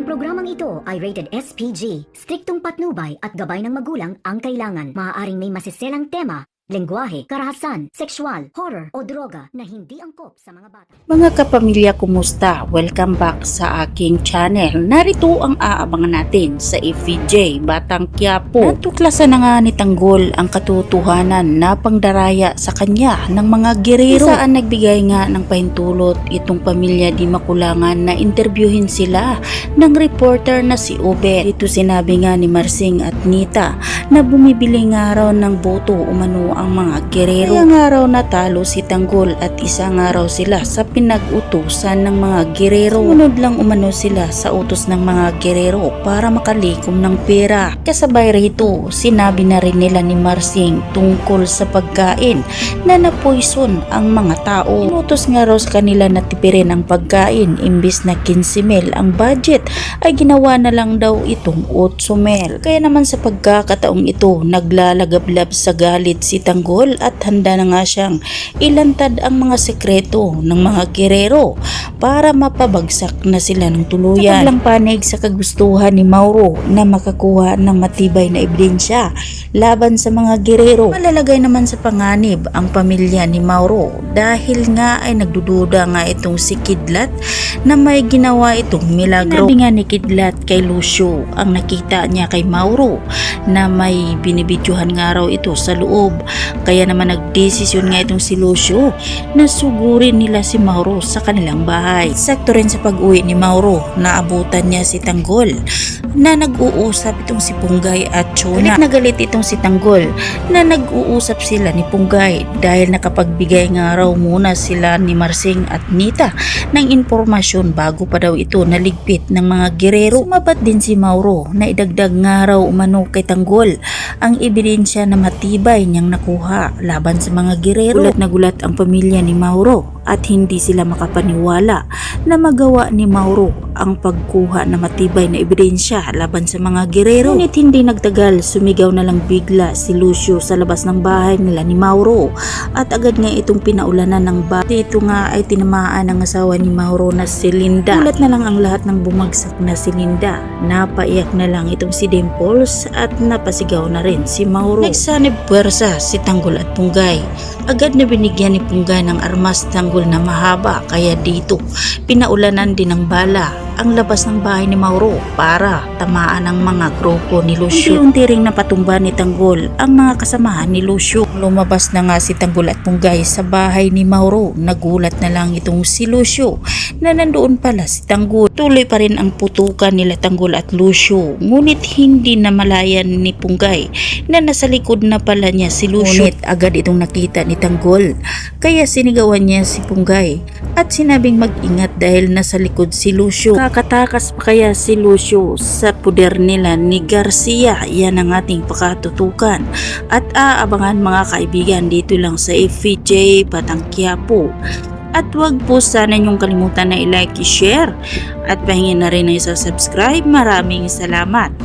programang ito ay rated SPG. Striktong patnubay at gabay ng magulang ang kailangan. Maaaring may masiselang tema, lengguwahe, karahasan, sexual, horror o droga na hindi angkop sa mga bata. Mga kapamilya, kumusta? Welcome back sa aking channel. Narito ang aabangan natin sa FVJ Batang Quiapo. Natuklasan na nga ni Tanggol ang katotohanan na pangdaraya sa kanya ng mga gerero. Saan nagbigay nga ng pahintulot itong pamilya di makulangan na interviewin sila ng reporter na si Obet. Dito sinabi nga ni Marsing at Nita na bumibili nga raw ng boto umano ang mga gerero. Kaya nga raw natalo si Tanggol at isa nga raw sila sa pinag-utusan ng mga gerero. Sumunod lang umano sila sa utos ng mga gerero para makalikom ng pera. Kasabay rito, sinabi na rin nila ni Marsing tungkol sa pagkain na napoison ang mga tao. Inutos nga raw sa kanila na tipirin ang pagkain, imbis na 15,000 ang budget ay ginawa na lang daw itong 8,000. Kaya naman sa pagkakataong ito, naglalagablab sa galit si Tanggol at handa na nga siyang ilantad ang mga sekreto ng mga gerero para mapabagsak na sila ng tuluyan. Sa paglang panig sa kagustuhan ni Mauro na makakuha ng matibay na ebidensya laban sa mga gerero, malalagay naman sa panganib ang pamilya ni Mauro dahil nga ay nagdududa nga itong si Kidlat na may ginawa itong milagro. Sabi nga ni Kidlat kay Lucio ang nakita niya kay Mauro na may binibidyohan nga raw ito sa loob. Kaya naman nagdesisyon nga itong si Lucio na sugurin nila si Mauro sa kanilang bahay. Sakto rin sa pag-uwi ni Mauro, naabutan niya si Tanggol na nag-uusap itong si Punggay at Chona. Galit na galit itong si Tanggol na nag-uusap sila ni Punggay dahil nakapagbigay nga raw muna sila ni Marsing at Nita ng impormasyon bago pa daw ito naligpit ng mga gerero. Sumabat din si Mauro na idagdag nga raw umano kay Tanggol ang ebidensya na matibay niyang nakuha laban sa mga gerero. Gulat na gulat ang pamilya ni Mauro at hindi sila makapaniwala na magawa ni Mauro ang pagkuha na matibay na ebidensya laban sa mga gerero. Ngunit hindi nagtagal, sumigaw na lang bigla si Lucio sa labas ng bahay nila ni Mauro at agad nga itong pinaulanan ng bahay. Dito nga ay tinamaan ang asawa ni Mauro na si Linda. Gulat na lang ang lahat ng bumagsak na si Linda. Napaiyak na lang itong si Dimples at napasigaw na rin si Mauro. Nagsanib puwersa si Tanggol at Punggay. Agad na binigyan ni Punggay ng armas Tanggol na mahaba, kaya dito pinaulanan din ng bala ang labas ng bahay ni Mauro para tamaan ang mga grupo ni Lucio. Unti-unti ring napatumba ni Tanggol ang mga kasamahan ni Lucio. Lumabas na nga si Tanggol at Punggay sa bahay ni Mauro. Nagulat na lang itong si Lucio na nandoon pala si Tanggol. Tuloy pa rin ang putukan nila Tanggol at Lucio, ngunit hindi na malayan ni Punggay na nasa likod na pala niya si Lucio. Ngunit agad itong nakita ni Tanggol, kaya sinigawan niya si Punggay at sinabing mag-ingat dahil nasa likod si Lucio. Kakatakas pa kaya si Lucio sa puder nila ni Garcia? Yan ang ating pakatutukan at aabangan mga kaibigan dito lang sa FVJ Batang Quiapo. At wag po sana niyong kalimutan na i-like, i-share at pahingin na rin na isa subscribe. Maraming salamat.